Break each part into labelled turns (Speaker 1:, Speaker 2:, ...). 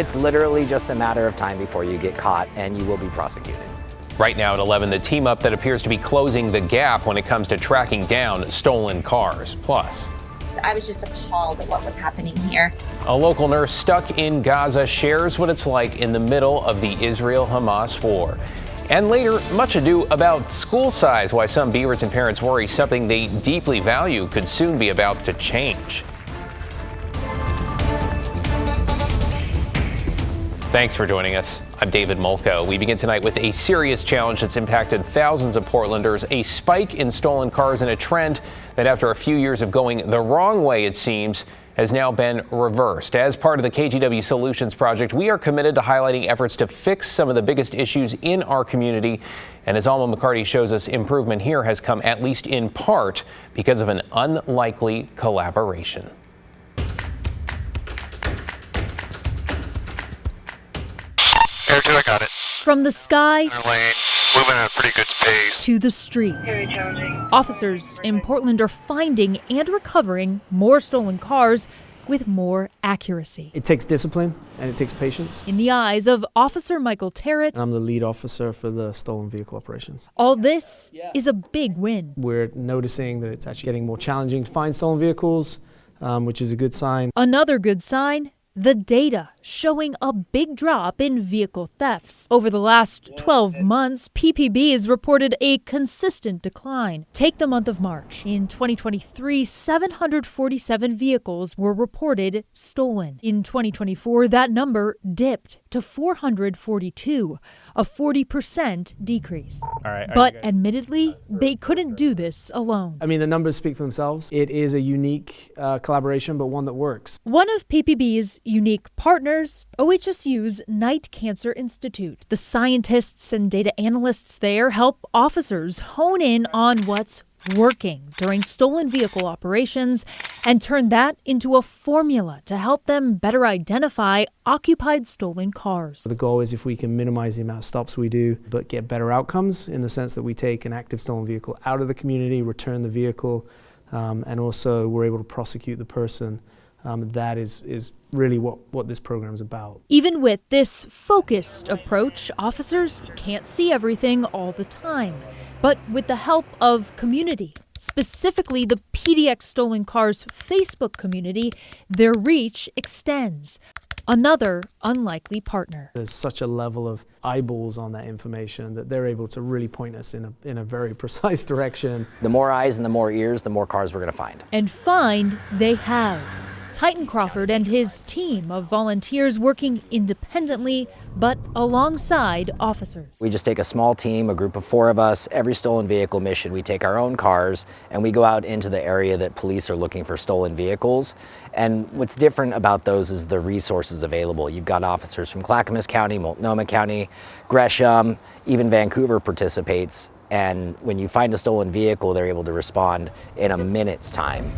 Speaker 1: It's literally just a matter of time before you get caught and you will be prosecuted.
Speaker 2: Right now at 11, the team up that appears to be closing the gap when it comes to tracking down stolen cars. Plus,
Speaker 3: I was just appalled at what was happening here.
Speaker 2: a local nurse stuck in Gaza shares what it's like in the middle of the Israel-Hamas war. And later, much ado about school size, why some Beaverton parents worry something they deeply value could soon be about to change. Thanks for joining us. I'm David Molko. We begin tonight with a serious challenge that's impacted thousands of Portlanders, a spike in stolen cars and a trend that after a few years of going the wrong way, it seems, has now been reversed. As part of the KGW Solutions Project, we are committed to highlighting efforts to fix some of the biggest issues in our community. And as Alma McCarty shows us, improvement here has come at least in part because of an unlikely collaboration.
Speaker 4: Air 2, I got it.
Speaker 5: From the sky
Speaker 4: Center lane, moving at a pretty good pace.
Speaker 5: to the streets, officers in Portland are finding and recovering more stolen cars with more accuracy.
Speaker 6: It takes discipline and it takes patience.
Speaker 5: In the eyes of Officer Michael Terrett,
Speaker 6: I'm the lead officer for the stolen vehicle operations.
Speaker 5: all this is a big win.
Speaker 6: We're noticing that it's actually getting more challenging to find stolen vehicles, which is a good sign.
Speaker 5: Another good sign, the data showing a big drop in vehicle thefts. Over the last 12 months, PPB has reported a consistent decline. Take the month of March. In 2023, 747 vehicles were reported stolen. In 2024, that number dipped to 442, a 40% decrease. But admittedly, they couldn't do this alone.
Speaker 6: I mean, the numbers speak for themselves. It is a unique collaboration, but one that works.
Speaker 5: One of PPB's unique partners, OHSU's Knight Cancer Institute. The scientists and data analysts there help officers hone in on what's working during stolen vehicle operations and turn that into a formula to help them better identify occupied stolen cars.
Speaker 6: The goal is if we can minimize the amount of stops we do, but get better outcomes in the sense that we take an active stolen vehicle out of the community, return the vehicle, and also we're able to prosecute the person. That is really what this program is about.
Speaker 5: Even with this focused approach, officers can't see everything all the time. But with the help of community, specifically the PDX Stolen Cars Facebook community, their reach extends. Another unlikely partner.
Speaker 6: There's such a level of eyeballs on that information that they're able to really point us in a very precise direction.
Speaker 1: The more eyes and the more ears, the more cars we're going to find.
Speaker 5: And find they have. Titan Crawford and his team of volunteers working independently but alongside officers.
Speaker 1: We just take a small team, a group of 4 of us. Every stolen vehicle mission, we take our own cars and we go out into the area that police are looking for stolen vehicles. And what's different about those is the resources available. You've got officers from Clackamas County, Multnomah County, Gresham, even Vancouver participates. And when you find a stolen vehicle, they're able to respond in a minute's time.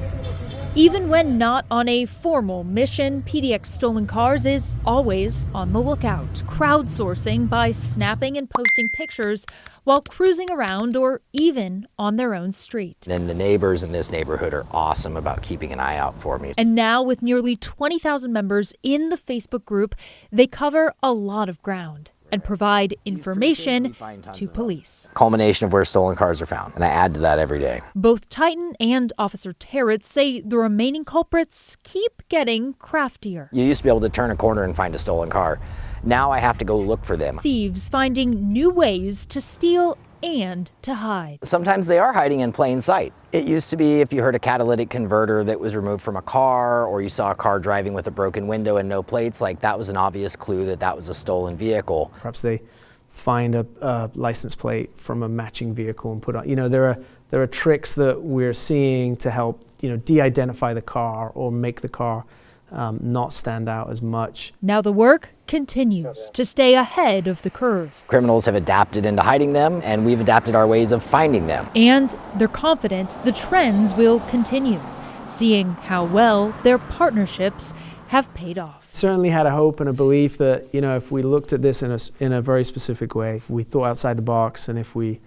Speaker 5: Even when not on a formal mission, PDX Stolen Cars is always on the lookout, crowdsourcing by snapping and posting pictures while cruising around or even on their own street.
Speaker 1: Then the neighbors in this neighborhood are awesome about keeping an eye out for me.
Speaker 5: And now with nearly 20,000 members in the Facebook group, they cover a lot of ground and provide information to police.
Speaker 1: Culmination of where stolen cars are found, and I add to that every day.
Speaker 5: Both Titan and Officer Terrett say the remaining culprits keep getting craftier.
Speaker 1: You used to be able to turn a corner and find a stolen car. Now I have to go look for them.
Speaker 5: Thieves finding new ways to steal and to hide.
Speaker 1: Sometimes they are hiding in plain sight. It used to be if you heard a catalytic converter that was removed from a car, or you saw a car driving with a broken window and no plates, like that was an obvious clue that that was a stolen vehicle.
Speaker 6: Perhaps they find a license plate from a matching vehicle and put on, there are tricks that we're seeing to help, de-identify the car or make the car not stand out as much.
Speaker 5: Now the work continues to stay ahead of the curve.
Speaker 1: Criminals have adapted into hiding them, and we've adapted our ways of finding them.
Speaker 5: And they're confident the trends will continue, seeing how well their partnerships have paid off.
Speaker 6: Certainly had a hope and a belief that, if we looked at this in a very specific way, if we thought outside the box, and if we,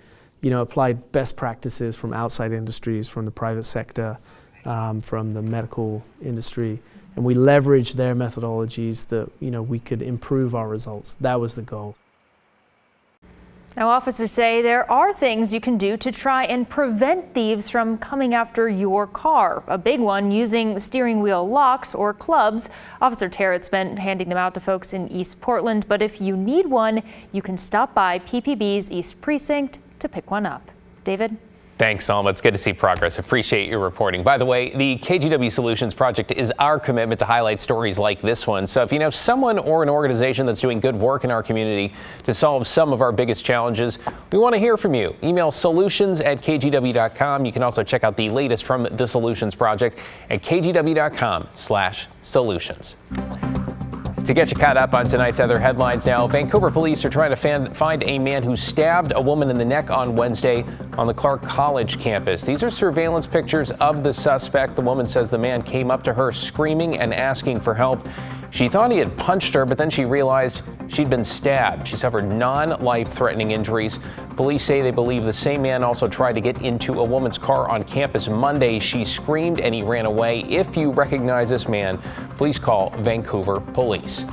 Speaker 6: applied best practices from outside industries, from the private sector, from the medical industry, and we leveraged their methodologies that, we could improve our results. That was the goal.
Speaker 5: Now, officers say there are things you can do to try and prevent thieves from coming after your car. A big one, using steering wheel locks or clubs. Officer Terrett's been handing them out to folks in East Portland, but if you need one, you can stop by PPB's East Precinct to pick one up. David?
Speaker 2: Thanks, Alma. It's good to see progress. Appreciate your reporting. By the way, the KGW Solutions Project is our commitment to highlight stories like this one. So if you know someone or an organization that's doing good work in our community to solve some of our biggest challenges, we want to hear from you. Email solutions@kgw.com. You can also check out the latest from the Solutions Project at kgw.com/solutions. To get you caught up on tonight's other headlines now, Vancouver police are trying to find a man who stabbed a woman in the neck on Wednesday on the Clark College campus. These are surveillance pictures of the suspect. The woman says the man came up to her screaming and asking for help. She thought he had punched her, but then she realized she'd been stabbed. She suffered non-life-threatening injuries. Police say they believe the same man also tried to get into a woman's car on campus Monday. She screamed and he ran away. If you recognize this man, please call Vancouver Police.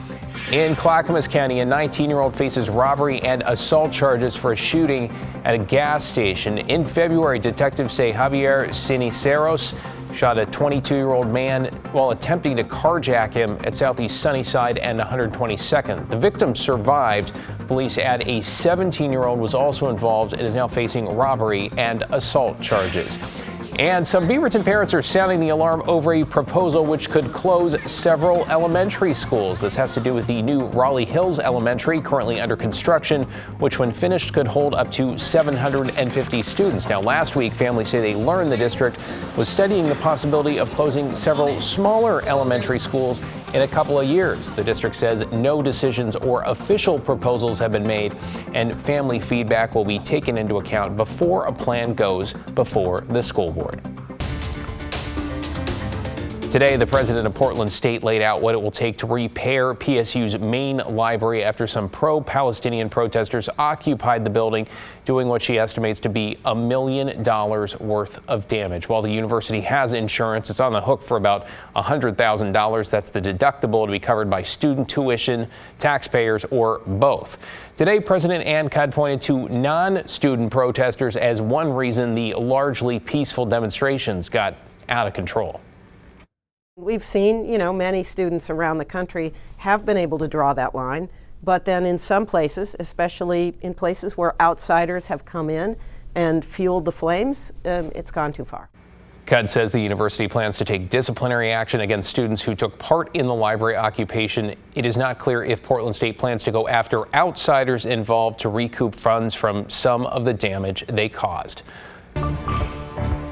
Speaker 2: In Clackamas County, a 19-year-old faces robbery and assault charges for a shooting at a gas station. In February, detectives say Javier Ceniceros shot a 22-year-old man while attempting to carjack him at Southeast Sunnyside and 122nd. The victim survived. Police add a 17-year-old was also involved and is now facing robbery and assault charges. And some Beaverton parents are sounding the alarm over a proposal which could close several elementary schools. This has to do with the new Raleigh Hills Elementary, currently under construction, which when finished could hold up to 750 students. Now, last week, families say they learned the district was studying the possibility of closing several smaller elementary schools in a couple of years. The district says no decisions or official proposals have been made, and family feedback will be taken into account before a plan goes before the school board. Today, the president of Portland State laid out what it will take to repair PSU's main library after some pro-Palestinian protesters occupied the building, doing what she estimates to be $1 million worth of damage. While the university has insurance, it's on the hook for about $100,000. That's the deductible to be covered by student tuition, taxpayers, or both. Today, President Ankud pointed to non-student protesters as one reason the largely peaceful demonstrations got out of control.
Speaker 7: We've seen, many students around the country have been able to draw that line, but then in some places, especially in places where outsiders have come in and fueled the flames, it's gone too far.
Speaker 2: Cud says the university plans to take disciplinary action against students who took part in the library occupation. It is not clear if Portland State plans to go after outsiders involved to recoup funds from some of the damage they caused.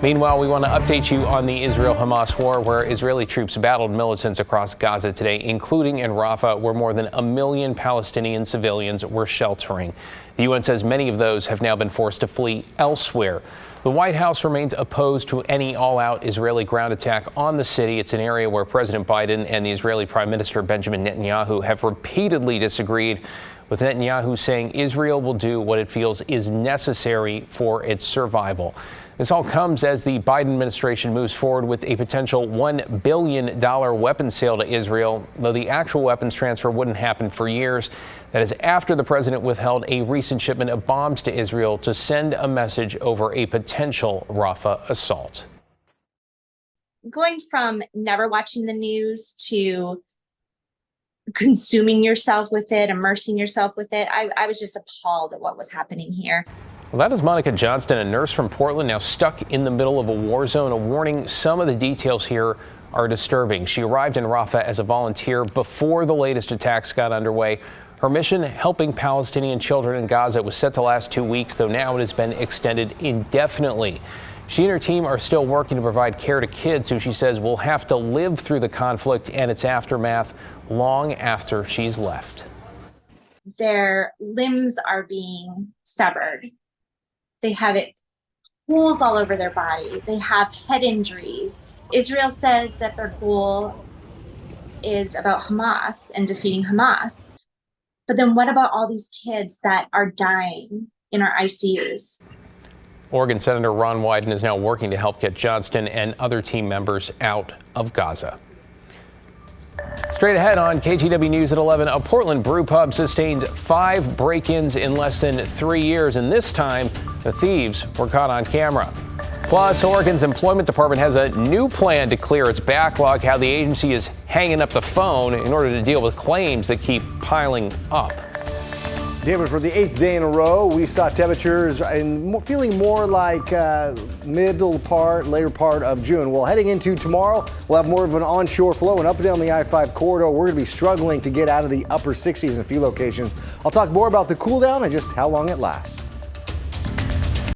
Speaker 2: Meanwhile, we want to update you on the Israel-Hamas war, where Israeli troops battled militants across Gaza today, including in Rafah, where more than 1 million Palestinian civilians were sheltering. The UN says many of those have now been forced to flee elsewhere. The White House remains opposed to any all-out Israeli ground attack on the city. It's an area where President Biden and the Israeli Prime Minister Benjamin Netanyahu have repeatedly disagreed, with Netanyahu saying Israel will do what it feels is necessary for its survival. This all comes as the Biden administration moves forward with a potential $1 billion weapons sale to Israel, though the actual weapons transfer wouldn't happen for years. That is after the president withheld a recent shipment of bombs to Israel to send a message over a potential Rafah assault.
Speaker 3: Going from never watching the news to consuming yourself with it, immersing yourself with it, I was just appalled at what was happening here.
Speaker 2: Well, that is Monica Johnston, a nurse from Portland, now stuck in the middle of a war zone. A warning, some of the details here are disturbing. She arrived in Rafah as a volunteer before the latest attacks got underway. Her mission, helping Palestinian children in Gaza, was set to last 2 weeks, though now it has been extended indefinitely. She and her team are still working to provide care to kids who she says will have to live through the conflict and its aftermath long after she's left.
Speaker 3: Their limbs are being severed. They have holes all over their body. They have head injuries. Israel says that their goal is about Hamas and defeating Hamas. But then what about all these kids that are dying in our ICUs?
Speaker 2: Oregon Senator Ron Wyden is now working to help get Johnston and other team members out of Gaza. Straight ahead on KGW News at 11, a Portland brew pub sustains 5 break-ins in less than 3 years, and this time the thieves were caught on camera. Plus, Oregon's Employment Department has a new plan to clear its backlog, how the agency is hanging up the phone in order to deal with claims that keep piling up.
Speaker 8: David, for the 8th day in a row, we saw temperatures feeling more like later part of June. Well, heading into tomorrow, we'll have more of an onshore flow, and up and down the I-5 corridor, we're going to be struggling to get out of the upper 60s in a few locations. I'll talk more about the cool down and just how long it lasts.